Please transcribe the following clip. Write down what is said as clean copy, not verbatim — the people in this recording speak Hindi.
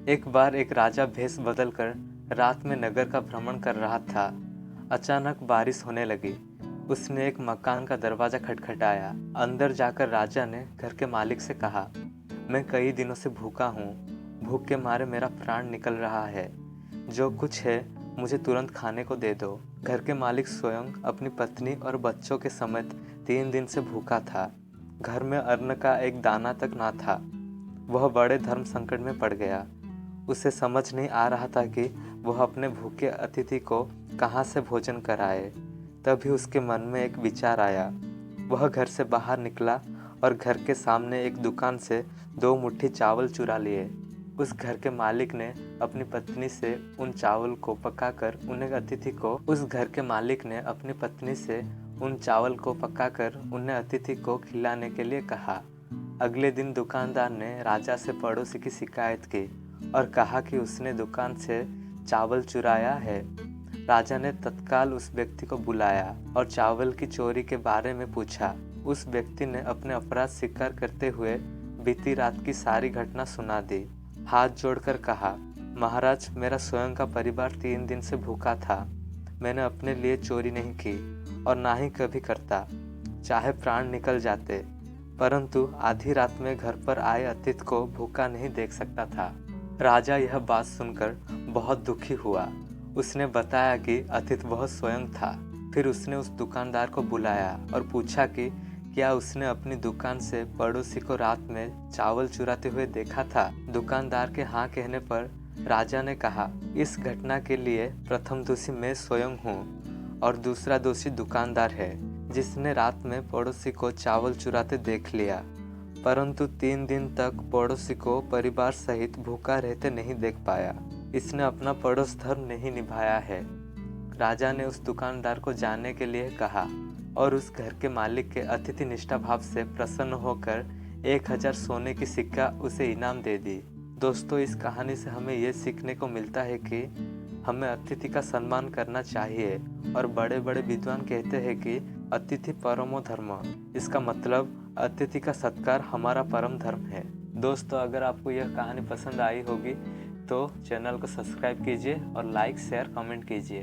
एक बार एक राजा भेष बदलकर रात में नगर का भ्रमण कर रहा था। अचानक बारिश होने लगी। उसने एक मकान का दरवाजा खटखटाया। अंदर जाकर राजा ने घर के मालिक से कहा, मैं कई दिनों से भूखा हूँ। भूख के मारे मेरा प्राण निकल रहा है। जो कुछ है मुझे तुरंत खाने को दे दो। घर के मालिक स्वयं अपनी पत्नी और बच्चों के समेत 3 दिन से भूखा था। घर में अन्न का एक दाना तक ना था। वह बड़े धर्म संकट में पड़ गया। उसे समझ नहीं आ रहा था कि वह अपने भूखे अतिथि को कहाँ से भोजन कराए। तभी उसके मन में एक विचार आया। वह घर से बाहर निकला और घर के सामने एक दुकान से 2 मुट्ठी चावल चुरा लिए। उस घर के मालिक ने अपनी पत्नी से उन चावल को पकाकर उन्हें अतिथि को खिलाने के लिए कहा। अगले दिन दुकानदार ने राजा से पड़ोसी की शिकायत की और कहा कि उसने दुकान से चावल चुराया है। राजा ने तत्काल उस व्यक्ति को बुलाया और चावल की चोरी के बारे में पूछा। उस व्यक्ति ने अपने अपराध स्वीकार करते हुए बीती रात की सारी घटना सुना दी। हाथ जोड़कर कहा, महाराज, मेरा स्वयं का परिवार 3 दिन से भूखा था। मैंने अपने लिए चोरी नहीं की और ना ही कभी करता, चाहे प्राण निकल जाते, परंतु आधी रात में घर पर आए अतिथि को भूखा नहीं देख सकता था। राजा यह बात सुनकर बहुत दुखी हुआ। उसने बताया कि अतिथि वह स्वयं था। फिर उसने उस दुकानदार को बुलाया और पूछा कि क्या उसने अपनी दुकान से पड़ोसी को रात में चावल चुराते हुए देखा था। दुकानदार के हाँ कहने पर राजा ने कहा, इस घटना के लिए प्रथम दोषी मैं स्वयं हूँ और दूसरा दोषी दुकानदार है, जिसने रात में पड़ोसी को चावल चुराते देख लिया, परंतु 3 दिन तक पड़ोसी को परिवार सहित भूखा रहते नहीं देख पाया। इसने अपना पड़ोस धर्म नहीं निभाया है। राजा ने उस दुकानदार को जाने के लिए कहा और उस घर के मालिक के अतिथि निष्ठा भाव से प्रसन्न होकर 1000 सोने की सिक्का उसे इनाम दे दी। दोस्तों, इस कहानी से हमें ये सीखने को मिलता है कि हमें अतिथि का सम्मान करना चाहिए और बड़े बड़े विद्वान कहते हैं कि अतिथि परमो धर्म। इसका मतलब अतिथि का सत्कार हमारा परम धर्म है। दोस्तों, अगर आपको यह कहानी पसंद आई होगी तो चैनल को सब्सक्राइब कीजिए और लाइक, शेयर, कमेंट कीजिए।